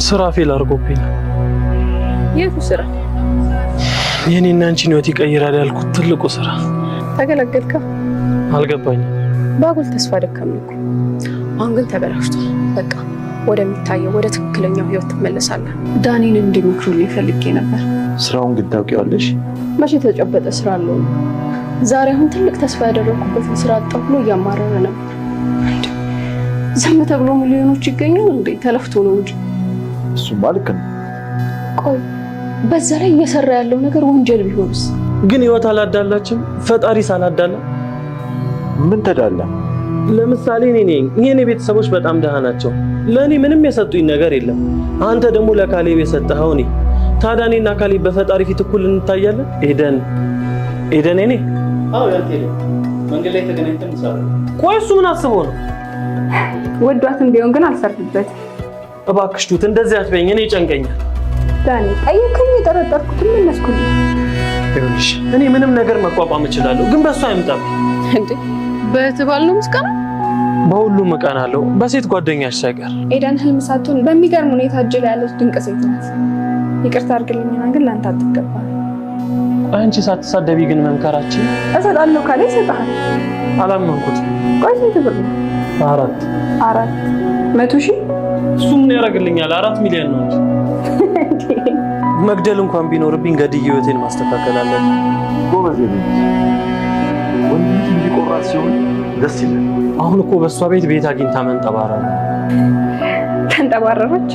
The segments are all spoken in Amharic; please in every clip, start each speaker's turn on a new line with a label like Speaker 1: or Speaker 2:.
Speaker 1: ስራ ፌል አድርጎብኝ።
Speaker 2: የቱ ስራ?
Speaker 1: የኔና አንቺን ህይወት ይቀይራል ያልኩት ትልቁ ስራ።
Speaker 2: ተገለገልካ?
Speaker 1: አልገባኝም።
Speaker 2: ባጉል ተስፋ ደከመኝ እኮ። አሁን ግን ተበላሽቷል። በቃ ወደሚታየው ወደ ትክክለኛው ህይወት ትመለሳለህ። ዳኒን እንዲመክሩልኝ ፈልጌ ነበር።
Speaker 3: ስራውን ግን ታውቂዋለሽ?
Speaker 2: መቼ የተጨበጠ ስራ አለው? ዛሬ አሁን ትልቅ ተስፋ ያደረኩበትን ስራ አጣሁ ብሎ እያማረረ ነበር። ዝም ተብሎ ሚሊዮኖች ይገኛል እንዴ? ተለፍቶ ነው እንጂ።
Speaker 3: እሱማ ልክ ነው።
Speaker 2: ቆይ በዛ ላይ እየሰራ ያለው ነገር ወንጀል ቢሆንስ?
Speaker 1: ግን ህይወት አላዳላችም? ፈጣሪ ሳላዳላ
Speaker 3: ምን ተዳላ?
Speaker 1: ለምሳሌ የኔ ቤተሰቦች በጣም ደሃ ናቸው። ለኔ ምንም የሰጡኝ ነገር የለም። አንተ ደግሞ ለካሌብ የሰጠኸው እኔ። ታዲያ እኔና ካሌብ በፈጣሪ ፊት እኩል እንታያለን? ኤደን እኔ
Speaker 4: ያንተ ሄደ መንገድ ላይ ተገናኝተን እንሰራለን።
Speaker 1: ቆይ እሱ ምን አስቦ ነው?
Speaker 2: ወዷትም ቢሆን ግን አልሰርድበትም።
Speaker 1: እባክሽ ቱት እንደዚህ አትበይኝ፣ እኔ ጨንቀኛል።
Speaker 2: ዳኒ ጠየቅከኝ፣ የጠረጠርኩትን መለስኩልኝ።
Speaker 1: ይኸውልሽ እኔ ምንም ነገር መቋቋም እችላለሁ፣ ግን በእሱ አይምጣብኝ።
Speaker 2: እንዴ በትባል ነው ምስጋና?
Speaker 1: በሁሉም እቀናለሁ፣ በሴት ጓደኛሽ ሳይቀር።
Speaker 2: ኤደን ህልም ሳትሆን በሚገርም ሁኔታ እጅ ላይ ያለች ድንቅ ሴት ናት። ይቅርታ አድርግልኝና ግን ላንተ አትገባም።
Speaker 1: አንቺ ሳትሳደቢ ግን መምከራችን
Speaker 2: እሰጣለሁ ካለ ይሰጣል።
Speaker 1: አላመንኩት።
Speaker 2: ቆይ ስንት ብር ነው?
Speaker 1: 4
Speaker 2: 100,000?
Speaker 1: እሱ ምን ያደርግልኛል? 4 ሚሊዮን ነው እንጂ መግደል እንኳን ቢኖርብኝ ገድዬ ህይወቴን ማስተካከል አለብኝ።
Speaker 3: ጎበዝ ነው። ወንድ እንዲቆራት ሲሆን ደስ ይላል።
Speaker 1: አሁን እኮ በእሷ ቤት አግኝታ መንጠባረረ።
Speaker 2: ተንጠባረረች?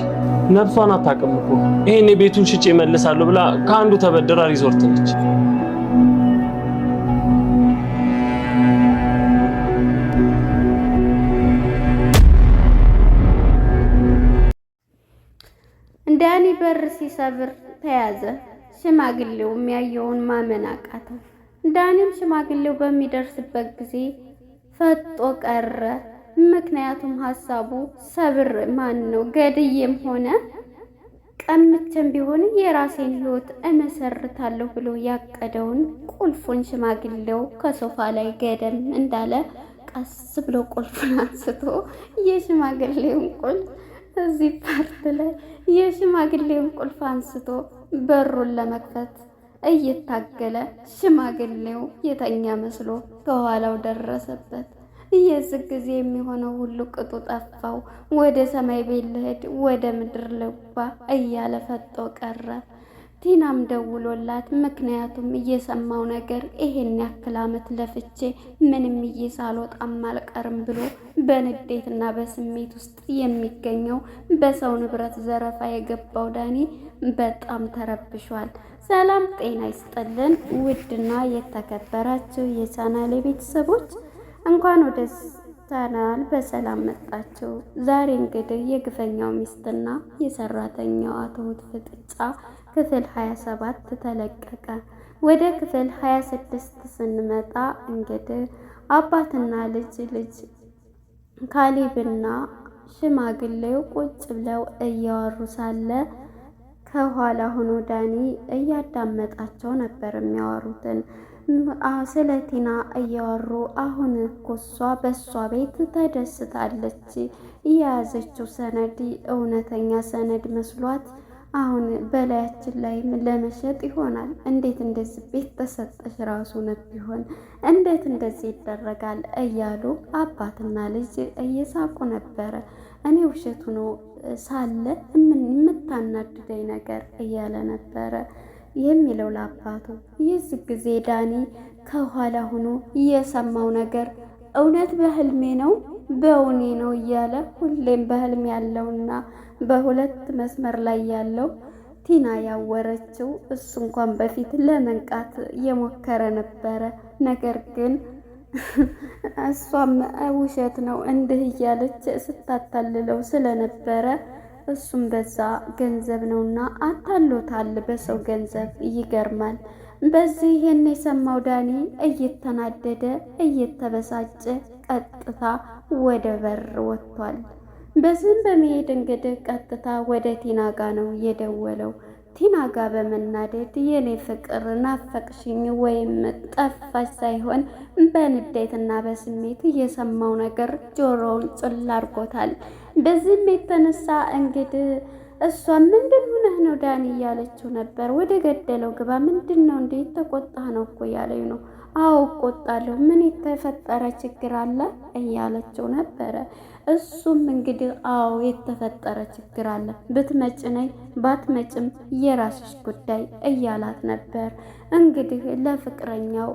Speaker 1: ነፍሷን አታውቅም እኮ። ይሄኔ ቤቱን ሽጬ እመልሳለሁ ብላ ከአንዱ ተበድራ ሪዞርት ነች።
Speaker 5: ዳኒ በር ሲሰብር ተያዘ። ሽማግሌው የሚያየውን ማመን አቃተው። ዳኒም ሽማግሌው በሚደርስበት ጊዜ ፈጦ ቀረ። ምክንያቱም ሀሳቡ ሰብር ገድዬም ሆነ ቀምቼም ቢሆን የራሴን ህይወት እመሰርታለሁ ብሎ ያቀደውን ቁልፉን ሽማግሌው ከሶፋ ላይ ገደም እንዳለ ቀስ ብሎ ቁልፉን አንስቶ የሽማግሌውን ቁልፍ እዚህ ፓርት ላይ የሽማግሌውን ቁልፍ አንስቶ በሩን ለመክፈት እየታገለ ሽማግሌው የተኛ መስሎ ከኋላው ደረሰበት። የዚህ ጊዜ የሚሆነው ሁሉ ቅጡ ጠፋው። ወደ ሰማይ ቤት ልሄድ ወደ ምድር ልግባ እያለ ፈጦ ቀረ። ቲናም ደውሎላት ምክንያቱም እየሰማው ነገር ይሄን ያክል ዓመት ለፍቼ ምንም ሳልወጣም አልቀርም ብሎ በንዴትና በስሜት ውስጥ የሚገኘው በሰው ንብረት ዘረፋ የገባው ዳኒ በጣም ተረብሿል። ሰላም ጤና ይስጥልን ውድና የተከበራችሁ የቻናሌ ቤተሰቦች እንኳን ወደ ቻናል በሰላም መጣችሁ። ዛሬ እንግዲህ የግፈኛው ሚስትና የሰራተኛዋ ትሁት ፍጥጫ ክፍል 27 ተለቀቀ። ወደ ክፍል 26 ስንመጣ እንግዲህ አባትና ልጅ ካሌብና ሽማግሌው ቁጭ ብለው እያወሩ ሳለ ከኋላ ሆኖ ዳኒ እያዳመጣቸው ነበር የሚያወሩትን። ስለ ቲና እያወሩ አሁን እኮ እሷ በእሷ ቤት ተደስታለች። የያዘችው ሰነድ እውነተኛ ሰነድ መስሏት አሁን በላያችን ላይም ለመሸጥ ይሆናል። እንዴት እንደዚህ ቤት ተሰጠሽ ራሱ ነው ቢሆን እንዴት እንደዚህ ይደረጋል እያሉ አባትና ልጅ እየሳቁ ነበረ። እኔ ውሸቱ ነው ሳለ የምታናድደኝ ነገር እያለ ነበረ የሚለው ለአባቱ። የዚህ ጊዜ ዳኒ ከኋላ ሆኖ የሰማው ነገር እውነት በህልሜ ነው በእውኔ ነው እያለ ሁሌም በህልም ያለውና በሁለት መስመር ላይ ያለው ቲና ያወረችው እሱ እንኳን በፊት ለመንቃት የሞከረ ነበረ። ነገር ግን እሷም ውሸት ነው እንዲህ እያለች ስታታልለው ስለነበረ እሱም በዛ ገንዘብ ነውና አታሎታል በሰው ገንዘብ። ይገርማል። በዚህ ይሄን የሰማው ዳኒ እየተናደደ እየተበሳጨ ቀጥታ ወደ በር ወጥቷል። በዚህም በመሄድ እንግዲህ ቀጥታ ወደ ቲና ጋ ነው የደወለው። ቲና ጋ በመናደድ የኔ ፍቅር ናፈቅሽኝ ወይም ጠፋሽ ሳይሆን በንዴትና በስሜት የሰማው ነገር ጆሮውን ጭል አድርጎታል። በዚህም የተነሳ እንግዲህ እሷ ምንድን ሆነህ ነው ዳኒ እያለችው ነበር። ወደ ገደለው ግባ፣ ምንድን ነው እንዴ? ተቆጣህ ነው እኮ እያለኝ ነው። አዎ እቆጣለሁ፣ ምን የተፈጠረ ችግር አለ እያለችው ነበረ። እሱም እንግዲህ አዎ የተፈጠረ ችግር አለ፣ ብትመጭ ነይ ባትመጭም የራስሽ ጉዳይ እያላት ነበር። እንግዲህ ለፍቅረኛው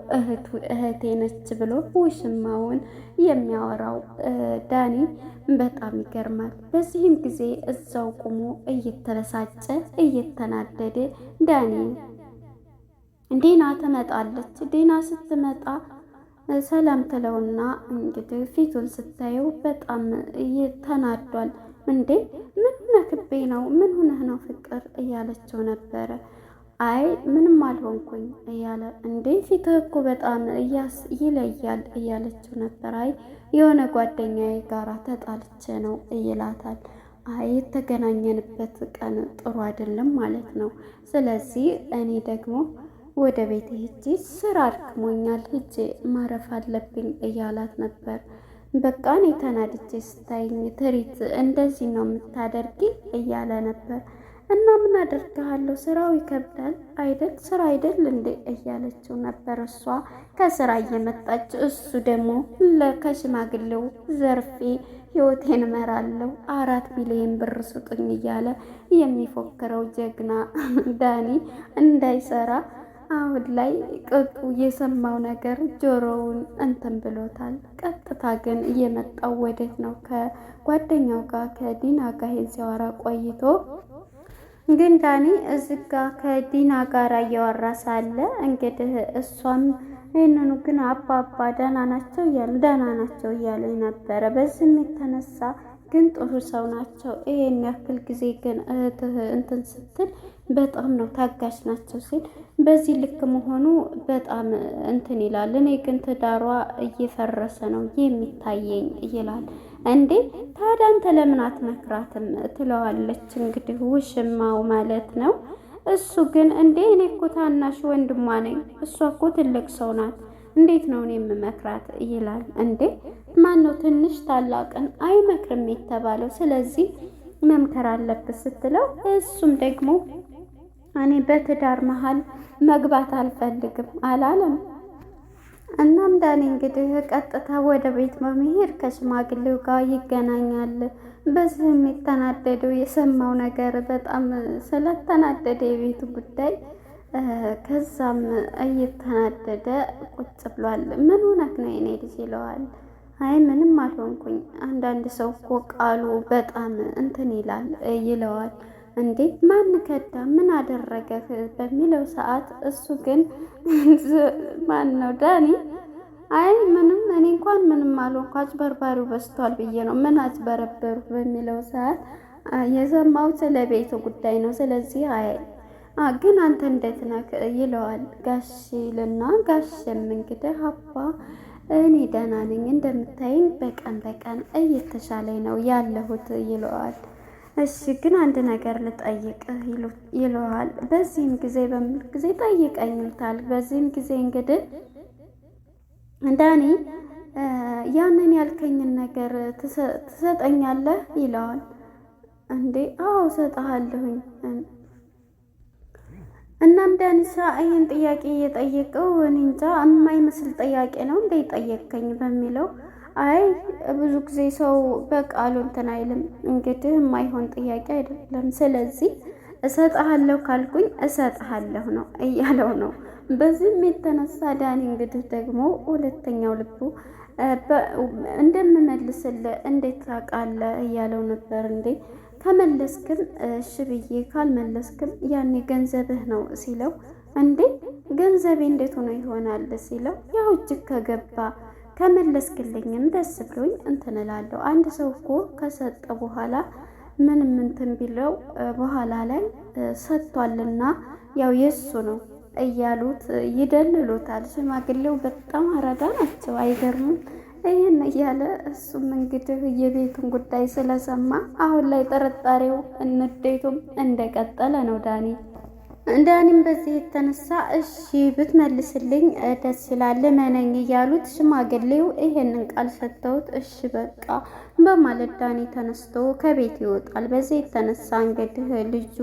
Speaker 5: እህቴ ነች ብሎ ውሽማውን የሚያወራው ዳኒ በጣም ይገርማል። በዚህም ጊዜ እዛው ቁሞ እየተበሳጨ እየተናደደ ዳኒ ዲና ትመጣለች። ዲና ስትመጣ ሰላም ትለውና እንግዲህ ፊቱን ስታየው በጣም ተናዷል። እንዴ ምን ሆነክቤ ነው? ምን ሆነህ ነው ፍቅር እያለችው ነበረ። አይ ምንም አልሆንኩኝ እያለ እንዴ ፊትህ እኮ በጣም ይለያል እያለችው ነበር። አይ የሆነ ጓደኛዬ ጋራ ተጣልቼ ነው ይላታል። አይ የተገናኘንበት ቀን ጥሩ አይደለም ማለት ነው። ስለዚህ እኔ ደግሞ ወደ ቤት ሂጄ ስራ አድክሞኛል፣ ሂጄ ማረፍ አለብኝ እያላት ነበር። በቃ እኔ ተናድጄ ስታይኝ ትሪት እንደዚህ ነው የምታደርጊ እያለ ነበር። እና ምን አደርግሃለሁ? ስራው ይከብዳል አይደል? ስራ አይደል እንዴ እያለችው ነበር እሷ ከስራ እየመጣች። እሱ ደግሞ ከሽማግሌው ዘርፌ ህይወቴን እመራለሁ 4 ሚሊዮን ብር ስጡኝ እያለ የሚፎክረው ጀግና ዳኒ እንዳይሰራ አሁን ላይ ቅጡ የሰማው ነገር ጆሮውን እንትን ብሎታል። ቀጥታ ግን እየመጣው ወዴት ነው? ከጓደኛው ጋር ከዲና ጋር ሲያወራ ቆይቶ ግን ዳኒ እዚህ ጋር ከዲና ጋር እያወራ ሳለ እንግዲህ እሷም ይህንኑ ግን አባባ ደህና ናቸው እያለኝ ነበረ። በዚህም የተነሳ ግን ጥሩ ሰው ናቸው። ይሄን ያክል ጊዜ ግን እህትህ እንትን ስትል በጣም ነው ታጋሽ ናቸው ሲል በዚህ ልክ መሆኑ በጣም እንትን ይላል። እኔ ግን ትዳሯ እየፈረሰ ነው የሚታየኝ ይላል። እንዴ ታዲያ አንተ ለምን አትመክራትም ትለዋለች። እንግዲህ ውሽማው ማለት ነው። እሱ ግን እንዴ እኔ እኮ ታናሽ ወንድሟ ነኝ፣ እሷ እኮ ትልቅ ሰው ናት፣ እንዴት ነው እኔ የምመክራት ይላል። እንዴ ማነው ትንሽ ታላቅን አይመክርም የተባለው? ስለዚህ መምከር አለብህ ስትለው እሱም ደግሞ እኔ በትዳር መሀል መግባት አልፈልግም አላለም። እናም ዳኒ እንግዲህ ቀጥታ ወደ ቤት በመሄድ ከሽማግሌው ጋር ይገናኛል። በዚህም የተናደደው የሰማው ነገር በጣም ስለተናደደ የቤቱ ጉዳይ ከዛም እየተናደደ ቁጭ ብሏል። ምን ሆነህ ነው የኔ ልጅ ይለዋል። አይ ምንም አልሆንኩኝ፣ አንዳንድ ሰው እኮ ቃሉ በጣም እንትን ይላል ይለዋል። እንዴ ማን ከዳ ምን አደረገህ በሚለው ሰዓት እሱ ግን ማን ነው ዳኒ አይ ምንም እኔ እንኳን ምንም አልሆንኩ አጭበርባሪው በስቷል ብዬ ነው። ምን አጭበረበሩ በሚለው ሰዓት የሰማው ስለ ቤቱ ጉዳይ ነው። ስለዚህ አይ ግን አንተ እንዴት ነህ ይለዋል። ጋሽ ይልና ጋሽም እንግዲህ አባ እኔ ደህና ነኝ፣ እንደምታይኝ በቀን በቀን እየተሻለኝ ነው ያለሁት ይለዋል። እሺ ግን አንድ ነገር ልጠይቅህ ይለዋል። በዚህም ጊዜ በሚል ጊዜ ጠይቀኝ ይሉታል። በዚህም ጊዜ እንግዲህ ዳኒ ያንን ያልከኝን ነገር ትሰጠኛለህ ይለዋል። እንዴ አዎ እሰጥሃለሁኝ። እናም ዳኒሳ ይህን ጥያቄ እየጠየቀው እኔ እንጃ የማይመስል ጥያቄ ነው እንደ ጠየቀኝ በሚለው አይ ብዙ ጊዜ ሰው በቃሉ እንትን አይልም፣ እንግዲህ የማይሆን ጥያቄ አይደለም። ስለዚህ እሰጥሃለሁ ካልኩኝ እሰጥሃለሁ ነው እያለው ነው። በዚህም የተነሳ ዳኒ እንግዲህ ደግሞ ሁለተኛው ልቡ እንደምመልስልህ እንዴት ታውቃለህ እያለው ነበር። እንዴ ከመለስክም እሺ ብዬ ካልመለስክም ያኔ ገንዘብህ ነው ሲለው፣ እንዴ ገንዘቤ እንዴት ሆኖ ይሆናል ሲለው፣ ያው እጅግ ከገባ ከመለስክልኝም ደስ ብሎኝ እንትን እላለሁ። አንድ ሰው እኮ ከሰጠ በኋላ ምንም እንትን ቢለው በኋላ ላይ ሰጥቷልና ያው የሱ ነው እያሉት ይደልሉታል። ሽማግሌው በጣም አራዳ ናቸው፣ አይገርሙም? ይህን እያለ እሱም እንግዲህ የቤቱን ጉዳይ ስለሰማ አሁን ላይ ጥርጣሬው እንዴቱም እንደቀጠለ ነው ዳኒ። ዳኒም በዚህ የተነሳ እሺ ብትመልስልኝ ደስ ይላል መነኝ እያሉት ሽማግሌው ይሄንን ቃል ሰጥተውት እሺ በቃ በማለት ዳኒ ተነስቶ ከቤት ይወጣል። በዚህ የተነሳ እንግዲህ ልጁ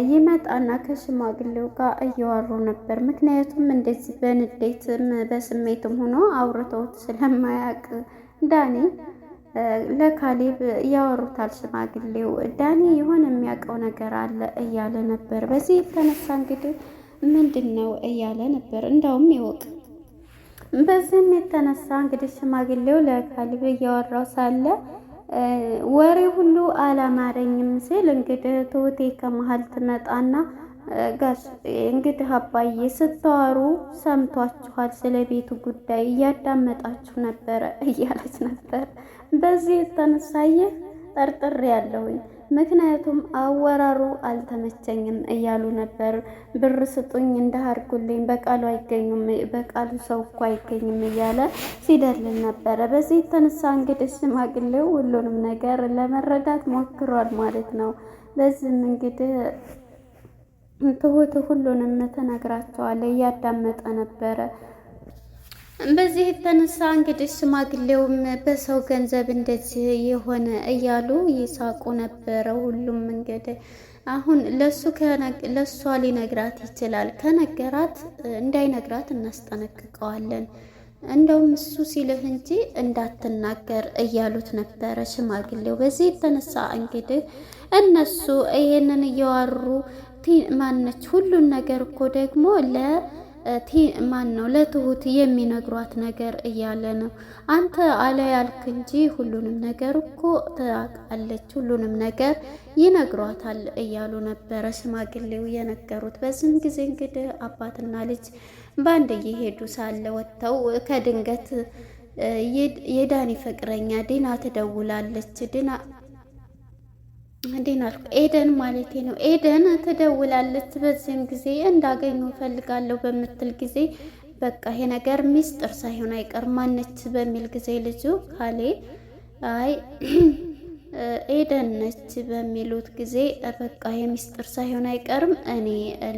Speaker 5: ይመጣና ከሽማግሌው ጋር እያወሩ ነበር። ምክንያቱም እንደዚህ በንዴትም በስሜትም ሆኖ አውርተውት ስለማያውቅ ዳኒ ለካሌብ ያወሩታል። ሽማግሌው ዳኒ የሆነ የሚያውቀው ነገር አለ እያለ ነበር። በዚህ የተነሳ እንግዲህ ምንድን ነው እያለ ነበር። እንዳውም ይወቅ። በዚህም የተነሳ እንግዲህ ሽማግሌው ለካሌብ እያወራው ሳለ ወሬ ሁሉ አላማረኝም ሲል እንግዲህ ትሁቴ ከመሀል ትመጣና ጋሽ እንግዲህ አባዬ ስታወሩ ሰምቷችኋል፣ ስለ ቤቱ ጉዳይ እያዳመጣችሁ ነበረ እያለች ነበር። በዚህ የተነሳየ ጠርጥሬ ያለሁኝ ምክንያቱም አወራሩ አልተመቸኝም እያሉ ነበር። ብር ስጡኝ እንዳርጉልኝ በቃሉ አይገኙም፣ በቃሉ ሰው እኮ አይገኝም እያለ ሲደልል ነበረ። በዚህ የተነሳ እንግዲህ ሽማግሌው ሁሉንም ነገር ለመረዳት ሞክሯል ማለት ነው። በዚህም እንግዲህ ትሁት ሁሉንም ተነግራቸዋለች፣ እያዳመጠ ነበረ። በዚህ የተነሳ እንግዲህ ሽማግሌውም በሰው ገንዘብ እንደዚህ የሆነ እያሉ ይሳቁ ነበረ። ሁሉም እንግዲህ አሁን ለሷ ሊነግራት ይችላል። ከነገራት እንዳይነግራት እናስጠነቅቀዋለን። እንደውም እሱ ሲልህ እንጂ እንዳትናገር እያሉት ነበረ ሽማግሌው። በዚህ የተነሳ እንግዲህ እነሱ ይሄንን እያዋሩ ማነች ሁሉን ነገር እኮ ደግሞ ለትሁት የሚነግሯት ነገር እያለ ነው። አንተ አለ ያልክ እንጂ ሁሉንም ነገር እኮ ታውቃለች፣ ሁሉንም ነገር ይነግሯታል እያሉ ነበረ ሽማግሌው የነገሩት። በዚህም ጊዜ እንግዲህ አባትና ልጅ በአንድ እየሄዱ ሳለ ወጥተው ከድንገት የዳኒ ፍቅረኛ ዲና ትደውላለች። ኤደን ማለቴ ነው። ኤደን ትደውላለች። በዚህም ጊዜ እንዳገኘው ፈልጋለሁ በምትል ጊዜ በቃ ይሄ ነገር ሚስጥር ሳይሆን አይቀርም ማነች በሚል ጊዜ ልጁ ካሌብ አይ ኤደን ነች በሚሉት ጊዜ በቃ የሚስጥር ሳይሆን አይቀርም እኔ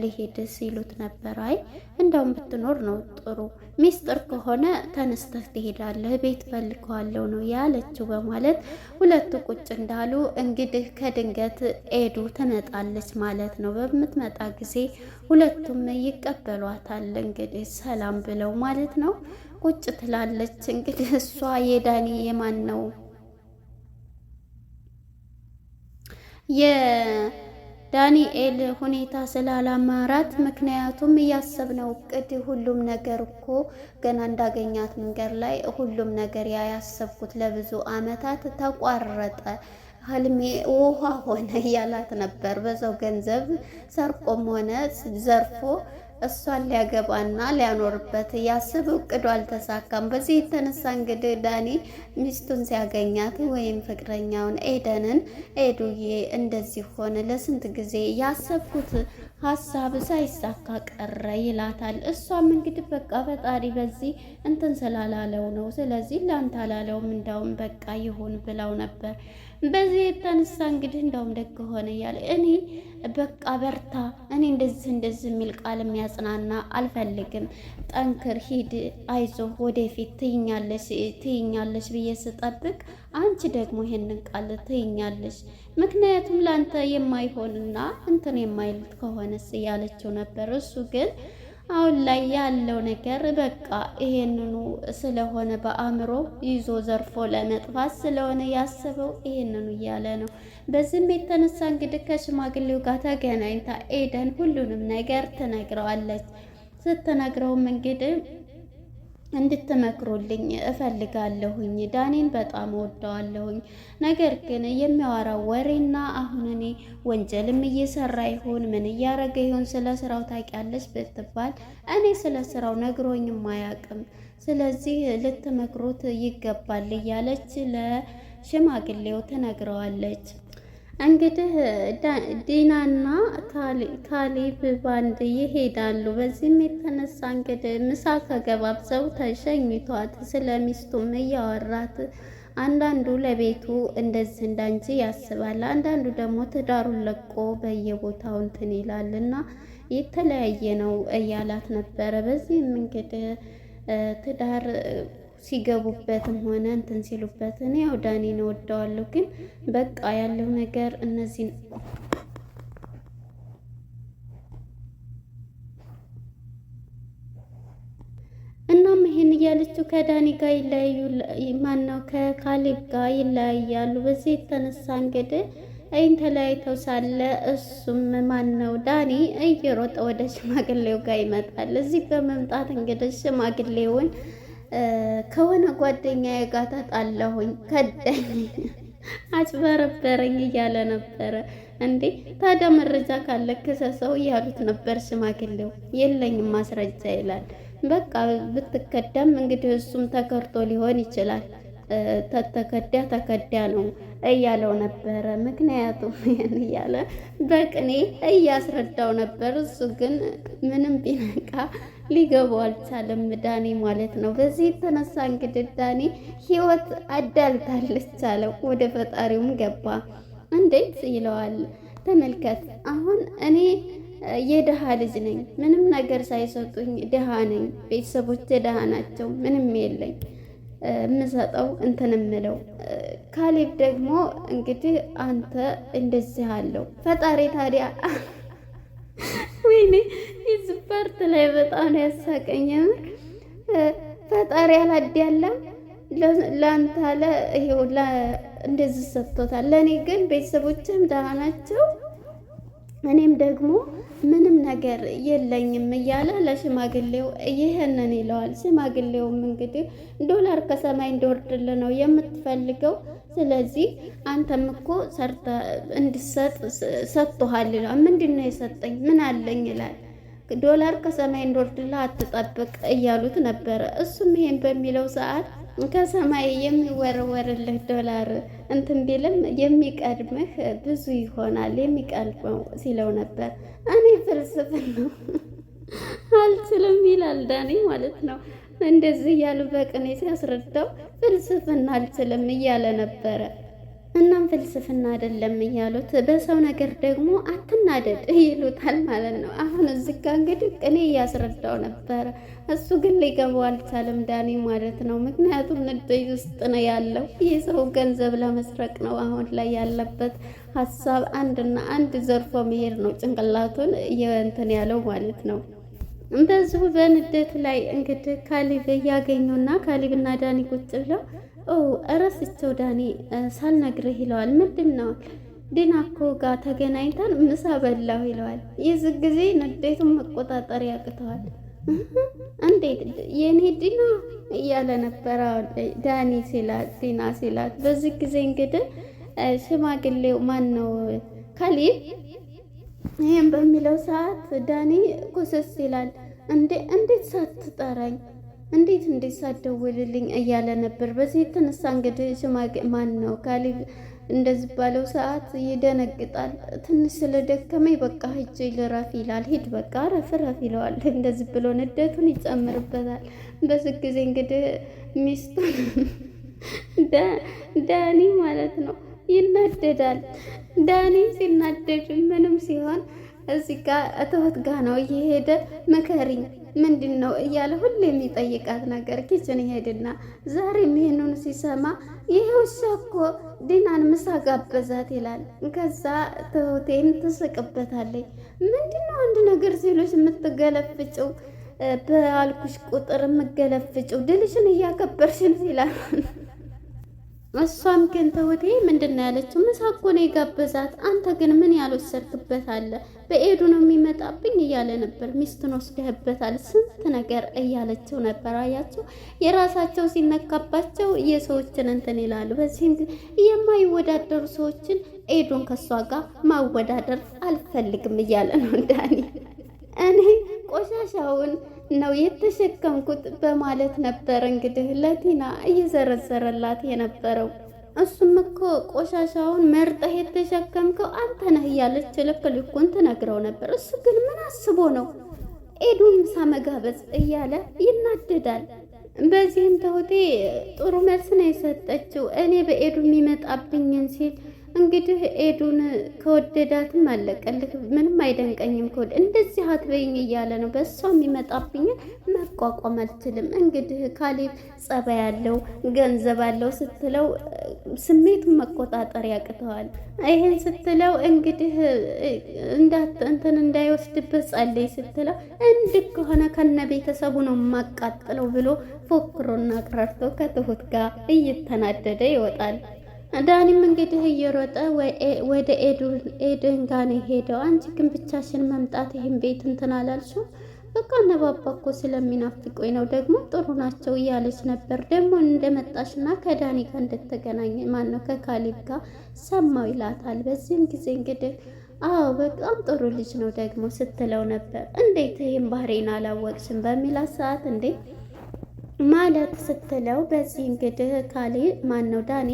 Speaker 5: ልሄድ ሲሉት ነበር። አይ እንዳውም ብትኖር ነው ጥሩ፣ ሚስጥር ከሆነ ተነስተህ ትሄዳለህ፣ ቤት ፈልገዋለሁ ነው ያለችው በማለት ሁለቱ ቁጭ እንዳሉ እንግዲህ ከድንገት ኤዱ ትመጣለች ማለት ነው። በምትመጣ ጊዜ ሁለቱም ይቀበሏታል እንግዲህ ሰላም ብለው ማለት ነው። ቁጭ ትላለች እንግዲህ እሷ የዳኒ የማን ነው የዳንኤል ሁኔታ ስላላማራት፣ ምክንያቱም እያሰብነው እቅድ ሁሉም ነገር እኮ ገና እንዳገኛት መንገድ ላይ ሁሉም ነገር ያሰብኩት ለብዙ አመታት ተቋረጠ፣ ህልሜ ውሃ ሆነ እያላት ነበር። በዛው ገንዘብ ሰርቆም ሆነ ዘርፎ እሷን ሊያገባና ሊያኖርበት ያስበው እቅዱ አልተሳካም። በዚህ የተነሳ እንግዲህ ዳኒ ሚስቱን ሲያገኛት ወይም ፍቅረኛውን ኤደንን ኤዱዬ እንደዚህ ሆነ፣ ለስንት ጊዜ ያሰብኩት ሀሳብ ሳይሳካ ቀረ ይላታል። እሷም እንግዲህ በቃ ፈጣሪ በዚህ እንትን ስላላለው ነው፣ ስለዚህ ላንተ አላለውም፣ እንዳውም በቃ ይሁን ብለው ነበር። በዚህ የተነሳ እንግዲህ እንዳውም ደግ ሆነ እያለ እኔ በቃ በርታ፣ እኔ እንደዚህ የሚል ቃል የሚያጽናና አልፈልግም፣ ጠንክር፣ ሂድ፣ አይዞህ፣ ወደፊት ትይኛለሽ ብዬ ስጠብቅ አንቺ ደግሞ ይሄንን ቃል ትይኛለሽ፣ ምክንያቱም ላንተ የማይሆንና እንትን የማይልት ከሆነስ እያለችው ነበር። እሱ ግን አሁን ላይ ያለው ነገር በቃ ይሄንኑ ስለሆነ በአእምሮ ይዞ ዘርፎ ለመጥፋት ስለሆነ ያሰበው ይሄንኑ እያለ ነው። በዚህም የተነሳ እንግዲህ ከሽማግሌው ጋር ተገናኝታ ኤደን ሁሉንም ነገር ትነግረዋለች። ስትነግረውም እንግዲህ እንድትመክሩልኝ እፈልጋለሁኝ፣ ዳኔን በጣም እወደዋለሁኝ፣ ነገር ግን የሚያወራው ወሬና አሁን እኔ ወንጀልም እየሰራ ይሆን ምን እያረገ ይሆን ስለ ስራው ታውቂያለሽ ብትባል እኔ ስለ ስራው ነግሮኝም አያውቅም፣ ስለዚህ ልትመክሩት ይገባል እያለች ለሽማግሌው ትነግረዋለች። እንግዲህ ዲናና ካሌብ ባንድ ይሄዳሉ። በዚህም የተነሳ እንግዲህ ምሳ ከገባብሰው ተሸኝቷት ስለሚስቱም እያወራት አንዳንዱ ለቤቱ እንደዚህ እንዳንቺ ያስባል፣ አንዳንዱ ደግሞ ትዳሩን ለቆ በየቦታው እንትን ይላልና የተለያየ ነው እያላት ነበረ። በዚህም እንግዲህ ትዳር ሲገቡበትም ሆነ እንትን ሲሉበት እኔ ያው ዳኒን እወደዋለሁ፣ ግን በቃ ያለው ነገር እነዚህ እናም ይሄን እያለችው ከዳኒ ጋር ይለያዩ ማነው ከካሌብ ጋር ይለያያሉ። በዚህ የተነሳ እንግዲህ አይን ተለያይተው ሳለ እሱም ማነው ዳኒ እየሮጠ ወደ ሽማግሌው ጋር ይመጣል። እዚህ በመምጣት እንግዲህ ሽማግሌውን ከሆነ ጓደኛዬ ጋር ተጣላሁኝ፣ ከዳኝ፣ አጭበረበረኝ እያለ ነበረ። እንዴ ታዲያ መረጃ ካለ ክሰሰው እያሉት ነበር ሽማግሌው። የለኝም ማስረጃ ይላል። በቃ ብትከዳም እንግዲህ እሱም ተከርቶ ሊሆን ይችላል፣ ተተከዳ ተከዳ ነው እያለው ነበረ። ምክንያቱም ይሄን እያለ በቅኔ እያስረዳው ነበር። እሱ ግን ምንም ቢነቃ ሊገባው አልቻለም፣ ዳኒ ማለት ነው። በዚህ የተነሳ እንግዲህ ዳኒ ህይወት አዳልታለች አለው። ወደ ፈጣሪውም ገባ። እንዴት ይለዋል። ተመልከት አሁን እኔ የድሃ ልጅ ነኝ፣ ምንም ነገር ሳይሰጡኝ ድሃ ነኝ፣ ቤተሰቦቼ ድሃ ናቸው፣ ምንም የለኝ የምሰጠው እንትን የምለው። ካሌብ ደግሞ እንግዲህ አንተ እንደዚህ አለው ፈጣሪ። ታዲያ ወይኔ የዚህ ፓርት ላይ በጣም ነው ያሳቀኝ። ፈጣሪ አላዳለም ለአንተ አለ ይሄው እንደዚህ ሰጥቶታል፣ ለእኔ ግን ቤተሰቦችም ደህና ናቸው፣ እኔም ደግሞ ምንም ነገር የለኝም እያለ ለሽማግሌው ይህንን ይለዋል። ሽማግሌውም እንግዲህ ዶላር ከሰማይ እንዲወርድልህ ነው የምትፈልገው፣ ስለዚህ አንተም እኮ ሰርተ እንድሰጥ ሰጥቶሃል ይላል። ምንድን ነው የሰጠኝ? ምን አለኝ ይላል። ዶላር ከሰማይ እንዲወርድልህ አትጠብቅ እያሉት ነበረ። እሱም ይሄን በሚለው ሰዓት ከሰማይ የሚወረወርልህ ዶላር እንትን ቢልም የሚቀድምህ ብዙ ይሆናል የሚቀድመው ሲለው ነበር። እኔ ፍልስፍና አልችልም ይላል ዳኒ ማለት ነው። እንደዚህ እያሉ በቅኔ ሲያስረዳው ፍልስፍና አልችልም እያለ ነበረ። እናም ፍልስፍና አይደለም እያሉት በሰው ነገር ደግሞ አትናደድ ይሉታል ማለት ነው። አሁን እዚህ ጋር እንግዲህ ቅኔ እያስረዳው ነበረ። እሱ ግን ሊገባው አልቻለም ዳኒ ማለት ነው። ምክንያቱም ንዴት ውስጥ ነው ያለው። የሰው ገንዘብ ለመስረቅ ነው አሁን ላይ ያለበት ሀሳብ። አንድና አንድ ዘርፎ መሄድ ነው ጭንቅላቱን እንትን ያለው ማለት ነው። በዚሁ በንዴት ላይ እንግዲህ ካሌብ እያገኙና ካሌብና ዳኒ ቁጭ ብለው እረስቸው ዳኒ ሳልነግርህ ይለዋል። ምንድን ነው? ዲና እኮ ጋር ተገናኝተን ምሳ በላሁ ይለዋል። የዚህ ጊዜ ንዴቱን መቆጣጠር ያቅተዋል። እንዴት የኔ ዲና እያለ ነበረ ዳኒ ሲላት ዲና ሲላት። በዚህ ጊዜ እንግዲህ ሽማግሌው ማን ነው ካሌብ ይሄን በሚለው ሰዓት ዳኒ ኩስስ ይላል። እንዴት ሳትጠራኝ እንዴት ሳትደውልልኝ እያለ ነበር። በዚህ የተነሳ እንግዲህ ማን ነው ካሌብ እንደዚህ ባለው ሰዓት ይደነግጣል። ትንሽ ስለደከመኝ በቃ ሂጅ ልረፍ ይላል። ሂድ በቃ ረፍ ይለዋል። እንደዚህ ብሎ ንዴቱን ይጨምርበታል። በዚህ ጊዜ እንግዲህ ሚስቱን ዳኒ ማለት ነው ይናደዳል። ዳኒ ሲናደድ ምንም ሲሆን እዚህ ጋር እትወት ጋ ነው እየሄደ መከሪኝ ምንድን ነው እያለ ሁሌ የሚጠይቃት ነገር ኪችን ይሄድና ዛሬም ይሄንን ሲሰማ ይሄው እኮ ዲናን ምሳ ጋበዛት ይላል። ከዛ ትሁቴም ትስቅበታለች። ምንድነው አንድ ነገር ሲሉሽ የምትገለፍጭው በአልኩሽ ቁጥር የምገለፍጭው ድልሽን እያከበርሽን ይላል። እሷም ግን ትሁቴ ምንድነው ያለችው? ምሳ እኮ ነው የጋበዛት፣ አንተ ግን ምን ያልወሰድክበት አለ? በኤዱ ነው የሚመጣብኝ እያለ ነበር። ሚስቱን ወስደህበታል ስንት ነገር እያለችው ነበር። አያቸው የራሳቸው ሲነካባቸው የሰዎችን እንትን ይላሉ። በዚህ የማይወዳደሩ ሰዎችን ኤዱን ከሷ ጋር ማወዳደር አልፈልግም እያለ ነው ዳኒ። እኔ ቆሻሻውን ነው የተሸከምኩት በማለት ነበር እንግዲህ ለቲና እየዘረዘረላት የነበረው። እሱም እኮ ቆሻሻውን መርጠህ የተሸከምከው አንተ ነህ እያለች ልኩን ትነግረው ነበር። እሱ ግን ምን አስቦ ነው ኤዱን ምሳ መጋበዝ እያለ ይናደዳል። በዚህም ትሁቴ ጥሩ መልስ ነው የሰጠችው። እኔ በኤዱ የሚመጣብኝን ሲል እንግዲህ ኤዱን ከወደዳትም አለቀልህ፣ ምንም አይደንቀኝም እንደዚህ አትበይኝ እያለ ነው። በሷ የሚመጣብኝን መቋቋም አልችልም። እንግዲህ ካሌብ ጸባይ ያለው ገንዘብ አለው ስትለው ስሜቱን መቆጣጠር ያቅተዋል። ይሄን ስትለው እንግዲህ እንትን እንዳይወስድበት ጸልይ ስትለው እንድህ ከሆነ ከነ ቤተሰቡ ነው የማቃጥለው ብሎ ፎክሮና ቀረርቶ ከትሁት ጋር እየተናደደ ይወጣል። ዳኒም እንግዲህ እየሮጠ ወደ ኤደን ጋር ነው ሄደው። አንቺ ግን ብቻሽን መምጣት ይህን ቤት እንትን አላልሽም? በቃ ነባባ እኮ ስለሚናፍቁኝ ነው፣ ደግሞ ጥሩ ናቸው እያለች ነበር። ደግሞ እንደመጣሽና ከዳኒ ጋር እንደተገናኘ ማነው ከካሌብ ጋር ሰማው ይላታል። በዚህም ጊዜ እንግዲህ አዎ በጣም ጥሩ ልጅ ነው ደግሞ ስትለው ነበር። እንዴት ይህን ባህሪን አላወቅሽም በሚላት ሰዓት እንዴ ማለት ስትለው፣ በዚህ እንግዲህ ካሌብ ማነው ዳኒ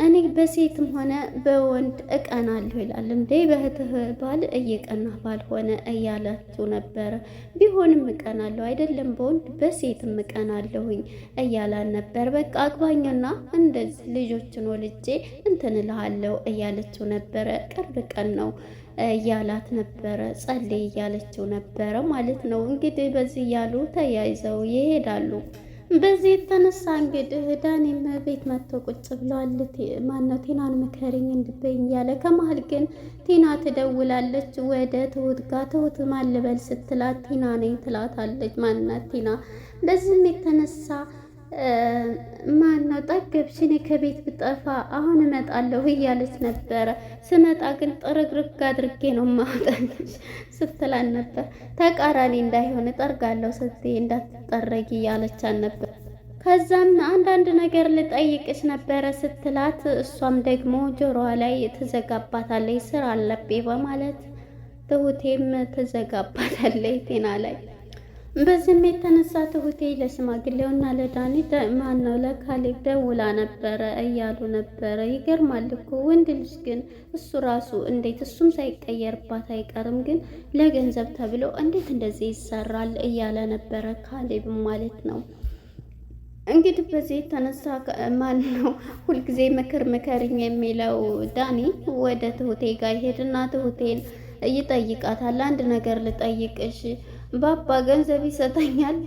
Speaker 5: እኔ በሴትም ሆነ በወንድ እቀናለሁ ይላል። እንዴ በእህትህ ባል እየቀናህ ባልሆነ እያላችሁ ነበረ። ቢሆንም እቀናለሁ አይደለም በወንድ በሴትም እቀናለሁኝ እያላን ነበር። በቃ አግባኝና እንደዚህ ልጆችን ወልጄ እንትን እልሃለሁ እያለችው ነበረ። ቅርብ ቀን ነው እያላት ነበረ። ጸልይ እያለችው ነበረ ማለት ነው። እንግዲህ በዚህ እያሉ ተያይዘው ይሄዳሉ። በዚህ የተነሳ እንግዲህ ዳኒም ቤት መጥቶ ቁጭ ብለዋል። ማነው ቲናን ምከሪኝ እንድበይኝ እያለ ከመሀል ግን ቲና ትደውላለች ወደ ትሁት ጋር። ትሁት ማን ልበል ስትላት ቲና ነኝ ትላታለች። ማናት ቲና? በዚህም የተነሳ ማነው ጠገብሽ እኔ ከቤት ብጠፋ አሁን እመጣለሁ እያለች ነበረ። ስመጣ ግን ጥርግርግ አድርጌ ነው ማውጣልሽ ስትላን ነበር። ተቃራኒ እንዳይሆን እጠርጋለሁ ስትይ እንዳትጠረጊ እያለቻን ነበር። ከዛም አንዳንድ ነገር ልጠይቅሽ ነበረ ስትላት እሷም ደግሞ ጆሮዋ ላይ ትዘጋባታለች። ስራ አለብኝ በማለት ትሁቴም ትዘጋባታለች ቲና ላይ። በዚህም የተነሳ ትሁቴ ለሽማግሌውና ለዳኒ ማነው ለካሌብ ደውላ ነበረ እያሉ ነበረ። ይገርማል እኮ ወንድ ልጅ ግን እሱ ራሱ እንዴት እሱም ሳይቀየርባት አይቀርም፣ ግን ለገንዘብ ተብሎ እንዴት እንደዚህ ይሰራል እያለ ነበረ ካሌብ ማለት ነው። እንግዲህ በዚህ የተነሳ ማን ነው ሁልጊዜ ምክር ምከርኝ የሚለው ዳኒ ወደ ትሁቴ ጋር ይሄድና ትሁቴን ይጠይቃታል። አንድ ነገር ልጠይቅሽ፣ ባባ ገንዘብ ይሰጠኛል፣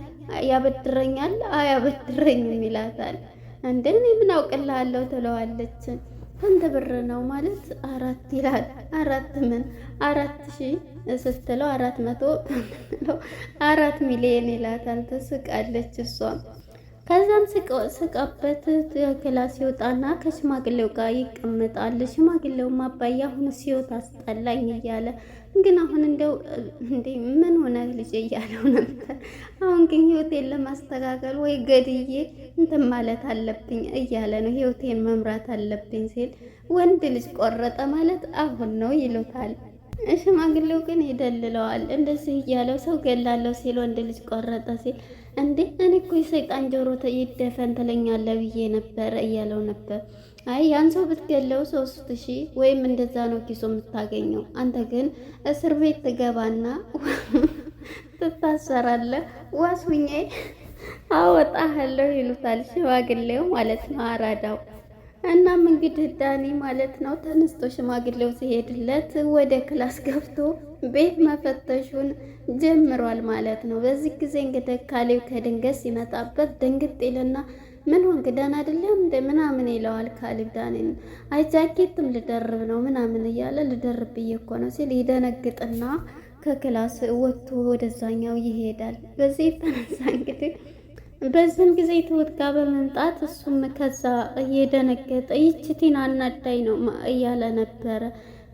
Speaker 5: ያበድረኛል፣ አያበድረኝም ይላታል። እንደ እኔ ምን አውቅልሃለሁ ትለዋለች። ስንት ብር ነው ማለት 4 ይላል። 4 ምን 4,000 ስትለው 400 4 ሚሊዮን ይላታል። ትስቃለች እሷም። ከዛም ስቃበት ክላስ ይወጣና ከሽማግሌው ጋር ይቀመጣል። ሽማግሌውም አባዬ አሁን ሲወት አስጠላኝ እያለ ግን አሁን እንደው እንዴ ምን ሆነ ልጅ እያለው ነበር። አሁን ግን ህይወቴን ለማስተካከል ወይ ገድዬ እንትን ማለት አለብኝ እያለ ነው። ህይወቴን መምራት አለብኝ ሲል ወንድ ልጅ ቆረጠ ማለት አሁን ነው ይሉታል። ሽማግሌው ግን ይደልለዋል። እንደዚህ እያለው ሰው ገላለሁ ሲል ወንድ ልጅ ቆረጠ ሲል እንዴ እኔ እኮ የሰይጣን ጆሮ ይደፈን ትለኛለህ ብዬ ነበር እያለው ነበር። አይ ያን ሰው ብትገለው 3,000 ወይም እንደዛ ነው ኪሶ የምታገኘው። አንተ ግን እስር ቤት ትገባና ትታሰራለህ። ዋስሁኜ አወጣሃለሁ ይሉታል ሽማግሌው ማለት ነው፣ አራዳው። እናም እንግዲህ ዳኒ ማለት ነው ተነስቶ ሽማግሌው ሲሄድለት ወደ ክላስ ገብቶ ቤት መፈተሹን ጀምሯል ማለት ነው። በዚህ ጊዜ እንግዲህ ካሌብ ከድንገት ሲመጣበት ድንግጥ ይልና ምን ሆንክ ደህና አይደለም እንደ ምናምን ይለዋል። ካሌብ ዳኒን አይ ጃኬትም ልደርብ ነው ምናምን እያለ ልደርብ ብዬ እኮ ነው ሲል ይደነግጥና ከክላስ ወጥቶ ወደዛኛው ይሄዳል። በዚህ የተነሳ እንግዲህ በዚህም ጊዜ ትሁት ጋር በመምጣት እሱም ከዛ እየደነገጠ ይቺ ቲና አናዳኝ ነው እያለ ነበረ።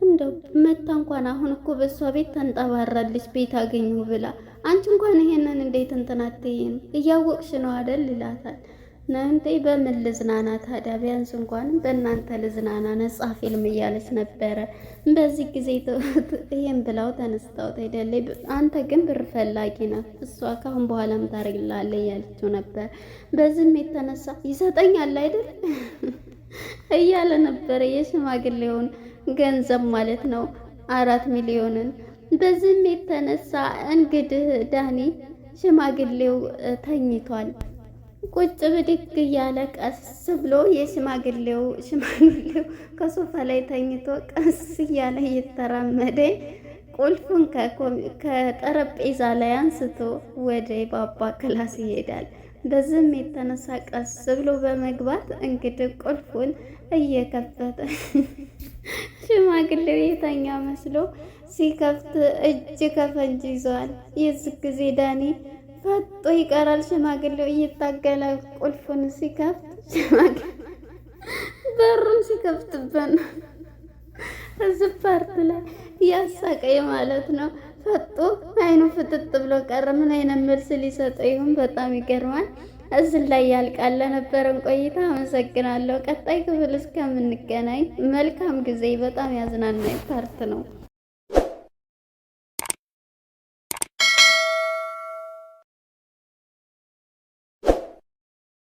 Speaker 5: እንደው መታ እንኳን አሁን እኮ በሷ ቤት ተንጠባራለች ቤት አገኙ ብላ፣ አንቺ እንኳን ይሄንን እንዴት እንትን አትይም እያወቅሽ ነው አይደል ይላታል። ነንቴ በምን ልዝናና ታዲያ? ቢያንስ እንኳን በእናንተ ልዝናና ነጻ ፊልም እያለች ነበረ። በዚህ ጊዜ ይሄን ብላው ተነስታው አይደለ? አንተ ግን ብር ፈላጊ ነህ፣ እሷ ካሁን በኋላ ምን ታደርግላለህ እያለችው ነበር። በዚህም የተነሳ ይሰጠኛል አይደል እያለ ነበረ የሽማግሌውን ገንዘብ ማለት ነው 4 ሚሊዮንን። በዚህም የተነሳ እንግዲህ ዳኒ ሽማግሌው ተኝቷል። ቁጭ ብድግ እያለ ቀስ ብሎ ሽማግሌው ከሶፋ ላይ ተኝቶ ቀስ እያለ እየተራመደ ቁልፉን ከጠረጴዛ ላይ አንስቶ ወደ ባባ ክላስ ይሄዳል። በዚህም የተነሳ ቀስ ብሎ በመግባት እንግዲህ ቁልፉን እየከፈተ ሽማግሌው የተኛ መስሎ ሲከፍት እጅ ከፈንጅ ይዘዋል። የዚህ ጊዜ ዳኒ ፈጦ ይቀራል። ሽማግሌው እየታገለ ቁልፉን ሲከፍት በሩን ሲከፍትበት ነው። እዚህ ፓርት ላይ ያሳቀኝ ማለት ነው። ፈጦ አይኑ ፍጥጥ ብሎ ቀረ። ምን አይነት መልስ ሊሰጠው ይሁን? በጣም ይገርማል። እዚህ ላይ ያልቃል። ለነበረን ቆይታ አመሰግናለሁ። ቀጣይ ክፍል እስከምንገናኝ መልካም ጊዜ። በጣም ያዝናናኝ ፓርት ነው።